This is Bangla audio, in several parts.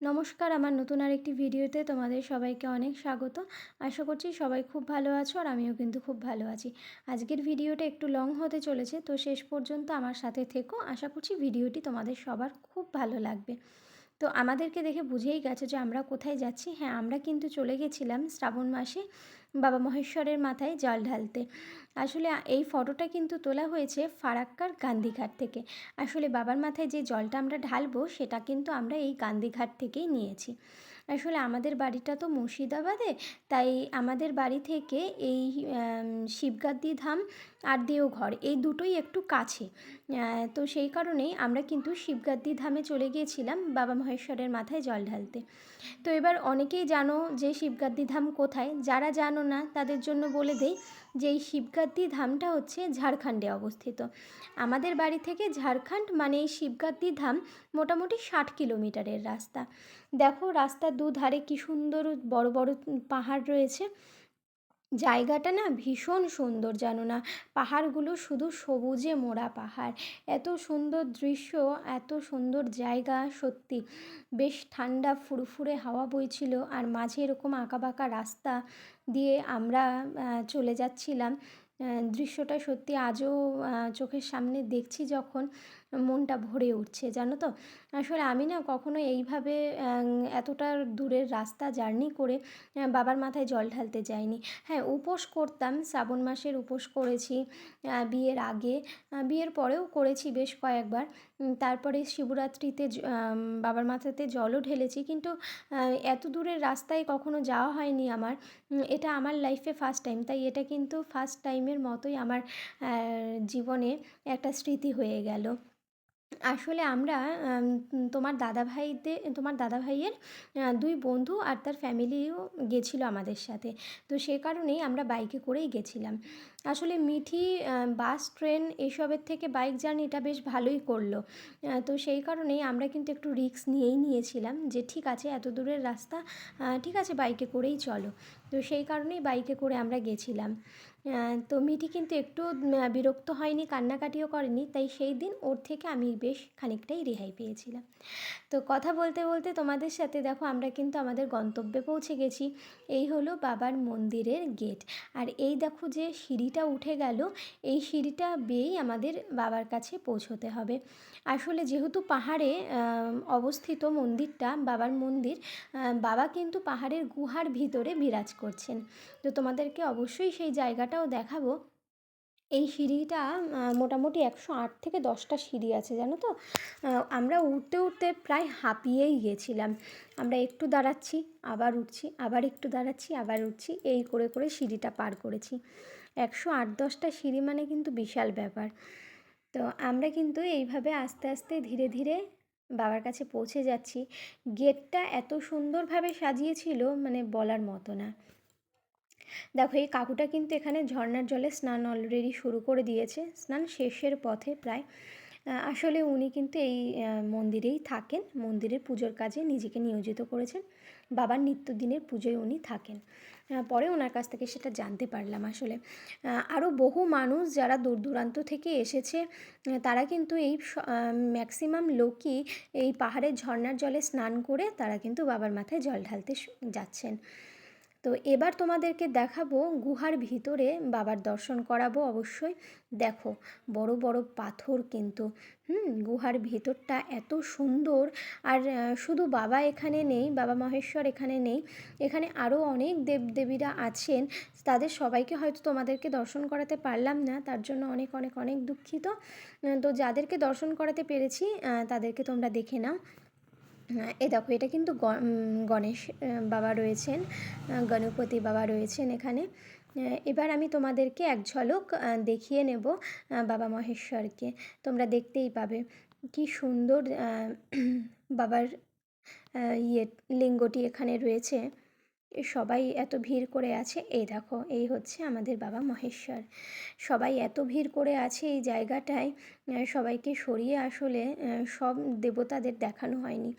নমস্কার, আমার নতুন আরেকটি ভিডিওতে তোমাদের সবাইকে অনেক স্বাগত। আশা করছি সবাই খুব ভালো আছো আর আমিও কিন্তু খুব ভালো আছি। আজকের ভিডিওটা একটু লং হতে চলেছে, তো শেষ পর্যন্ত আমার সাথে থেকো। আশা করছি ভিডিওটি তোমাদের সবার খুব ভালো লাগবে। তো আমাদেরকে দেখে বুঝেই গেছো যে আমরা কোথায় যাচ্ছি। হ্যাঁ, আমরা কিন্তু চলে গেছিলাম শ্রাবণ মাসে বাবা মহেশ্বরের মাথায় জল ঢালতে। আসলে এই ফটোটা কিন্তু তোলা হয়েছে ফারাক্কার গান্ধীঘাট থেকে। আসলে বাবার মাথায় যে জলটা আমরা ঢালবো সেটা কিন্তু আমরা এই গান্ধীঘাট থেকেই নিয়েছি। আসলে আমাদের বাড়িটা তো মুর্শিদাবাদে, তাই আমাদের বাড়ি থেকে এই শিবগাদ্দি ধাম আর দেওঘর এই দুটোই একটু কাছে। তো সেই কারণেই আমরা কিন্তু শিবগাদ্দি ধামে চলে গিয়েছিলাম বাবা মহেশ্বরের মাথায় জল ঢালতে। তো এবার অনেকেই জানো যে শিবগাদ্দি ধাম কোথায়। যারা জানো না তাদের জন্য বলে দেই যে এই শিবগাদ্দি ধামটা হচ্ছে ঝাড়খণ্ডে অবস্থিত। আমাদের বাড়ি থেকে ঝাড়খণ্ড মানে এই শিবগাদ্দি ধাম মোটামুটি 60 কিলোমিটারের রাস্তা। দেখো রাস্তার দুধারে কি সুন্দর বড় বড় পাহাড় রয়েছে। জায়গাটা না ভীষণ সুন্দর, জানো না, পাহাড়গুলো শুধু সবুজে মোড়া পাহাড়। এত সুন্দর দৃশ্য, এত সুন্দর জায়গা, সত্যি বেশ ঠান্ডা ফুরফুরে হাওয়া বইছিল আর মাঝে এরকম আঁকাবাঁকা রাস্তা দিয়ে আমরা চলে যাচ্ছিলাম। দৃশ্যটা সত্যি আজও চোখের সামনে দেখছি যখন মনটা ভরে উঠছে, জানো তো। আসলে আমি না কখনো এইভাবে এতটা দূরের রাস্তা জার্নি করে বাবার মাথায় জল ঢালতে যাইনি। হ্যাঁ, উপোস করতাম, শ্রাবণ মাসের উপোস করেছি বিয়ের আগে, বিয়ের পরেও করেছি বেশ কয়েকবার। তারপরে শিবরাত্রিতে বাবার মাথাতে জলও ঢেলেছি, কিন্তু এত দূরের রাস্তায় কখনো যাওয়া হয়নি আমার। এটা আমার লাইফে ফার্স্ট টাইম, তাই এটা কিন্তু ফার্স্ট টাইমের মতোই আমার জীবনে একটা স্মৃতি হয়ে গেল। আসলে আমরা তোমার দাদাভাইয়ের দুই বন্ধু আর তার ফ্যামিলিও গেছিলো আমাদের সাথে। তো সে কারণেই আমরা বাইকে করেই গেছিলাম। আসলে মিঠি বাস ট্রেন এসবের থেকে বাইক জার্নিটা বেশ ভালোই করলো। তো সেই কারণেই আমরা কিন্তু একটু রিস্ক নিয়েছিলাম যে ঠিক আছে এত দূরের রাস্তা, ঠিক আছে বাইকে করেই চলো। তো সেই কারণেই বাইকে করে আমরা গেছিলাম। তো মিঠি কিন্তু একটু বিরক্ত হয়নি, কান্নাকাটিও করেনি, তাই সেই দিন ওর থেকে আমি বেশ খানিকটাই রেহাই পেয়েছিলাম। তো কথা বলতে বলতে তোমাদের সাথে দেখো আমরা কিন্তু আমাদের গন্তব্যে পৌঁছে গেছি। এই হলো বাবার মন্দিরের গেট। আর এই দেখো যে সিঁড়িটা উঠে গেল, এই সিঁড়িটা বেয়েই আমাদের বাবার কাছে পৌঁছতে হবে। আসলে যেহেতু পাহাড়ে অবস্থিত মন্দিরটা, বাবার মন্দির, বাবা কিন্তু পাহাড়ের গুহার ভিতরে বিরাজ করছেন। তো তোমাদেরকে অবশ্যই সেই জায়গাটাও দেখাবো। এই সিঁড়িটা মোটামুটি 108 থেকে 10টা সিঁড়ি আছে, জানো তো। আমরা উঠতে উঠতে প্রায় হাঁপিয়েই গেছিলাম। আমরা একটু দাঁড়াচ্ছি, আবার উঠছি, আবার একটু দাঁড়াচ্ছি, আবার উঠছি, এই করে করে সিঁড়িটা পার করেছি। 108-10টা সিঁড়ি মানে কিন্তু বিশাল ব্যাপার। তো আমরা কিন্তু এইভাবে আস্তে আস্তে ধীরে ধীরে বাবার কাছে পৌঁছে যাচ্ছি। গেটটা এত সুন্দরভাবে সাজিয়েছিল মানে বলার মতো না। দেখো এই কাকুটা কিন্তু এখানে ঝর্ণার জলে স্নান অলরেডি শুরু করে দিয়েছে, স্নান শেষের পথে প্রায়। আসলে উনি কিন্তু এই মন্দিরেই থাকেন, মন্দিরের পুজোর কাজে নিজেকে নিয়োজিত করেছেন। বাবার নিত্যদিনের পুজোয় উনি থাকেন। পরে ওনার কাছ থেকে সেটা জানতে পারলাম। আসলে আরও বহু মানুষ যারা দূর দূরান্ত থেকে এসেছে, তারা কিন্তু এই ম্যাক্সিমাম লোকই এই পাহাড়ের ঝর্ণার জলে স্নান করে তারা কিন্তু বাবার মাথায় জল ঢালতে যাচ্ছেন। তো এবার তোমাদেরকে দেখাবো গুহার ভিতরে বাবার দর্শন করাবো অবশ্যই। দেখো বড় বড় পাথর কিন্তু, গুহার ভিতরটা এত সুন্দর। আর শুধু বাবা এখানে নেই, বাবা মহেশ্বর এখানে নেই, এখানে আরও অনেক দেবদেবীরা আছেন। তাদের সবাইকে হয়তো তোমাদেরকে দর্শন করাতে পারলাম না, তার জন্য অনেক অনেক অনেক দুঃখিত। তো যাদেরকে দর্শন করাতে পেরেছি তাদেরকে তোমরা দেখে নাও। এ দেখো এটা কিন্তু গণেশ বাবা রয়েছেন, গণপতি বাবা রয়েছেন এখানে। এবার আমি তোমাদেরকে এক ঝলক দেখিয়ে নেব বাবা মহেশ্বরকে। তোমরা দেখতেই পাবে কি সুন্দর বাবার ইয়ে লিঙ্গটি এখানে রয়েছে। সবাই এত ভিড় করে আছে, এই দেখো এই হচ্ছে আমাদের বাবা মহেশ্বর। সবাই এত ভিড় করে আছে এই জায়গাটায়, সবাইকে সরিয়ে আসলে সব দেবতাদের দেখানো হয়নি।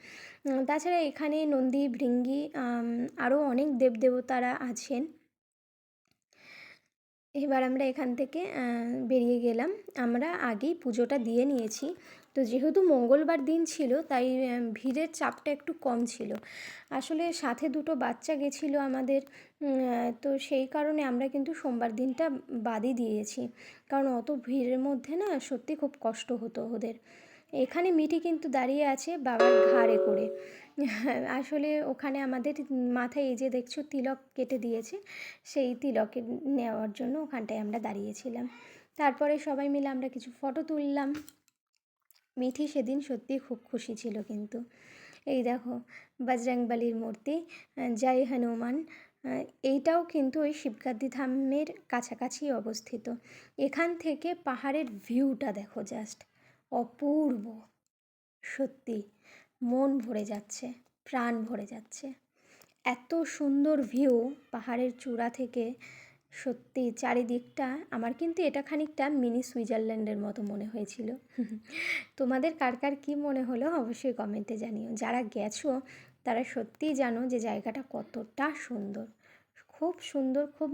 তাছাড়া এখানে নন্দী, ভৃঙ্গি, আরও অনেক দেবদেবতারা আছেন। এবার আমরা এখান থেকে বেরিয়ে গেলাম। আমরা আগেই পুজোটা দিয়ে নিয়েছি, তো তো যেহেতু মঙ্গলবার দিন ছিল তাই ভিড়ের চাপটা একটু কম ছিল। আসলে সাথে দুটো বাচ্চা গেছিলো আমাদের, তো সেই কারণে আমরা কিন্তু সোমবার দিনটা বাদই দিয়েছি। কারণ অত ভিড়ের মধ্যে না সত্যি খুব কষ্ট হতো ওদের। এখানে মিঠি কিন্তু দাঁড়িয়ে আছে বাবার ঘাড়ে করে। আসলে ওখানে আমাদের মাথায় এই যে দেখছো তিলক কেটে দিয়েছে, সেই তিলকে নেওয়ার জন্য ওখানটায় আমরা দাঁড়িয়েছিলাম। তারপরে সবাই মিলে আমরা কিছু ফটো তুললাম। মিঠি সেদিন সত্যিই খুব খুশি ছিল কিন্তু। এই দেখো বজরংবলির মূর্তি, জয় হনুমান। এইটাও কিন্তু ওই শিবগাদ্দি ধামের কাছাকাছি অবস্থিত। এখান থেকে পাহাড়ের ভিউটা দেখো জাস্ট অপূর্ব। সত্যি মন ভরে যাচ্ছে, প্রাণ ভরে যাচ্ছে। এত সুন্দর ভিউ পাহাড়ের চূড়া থেকে, সত্যি চারিদিকটা আমার কিন্তু এটা খানিকটা মিনি সুইজারল্যান্ডের মতো মনে হয়েছিল। তোমাদের কার কার কী মনে হলো অবশ্যই কমেন্টে জানিও। যারা গেছো তারা সত্যিই জানো যে জায়গাটা কতটা সুন্দর, খুব সুন্দর, খুব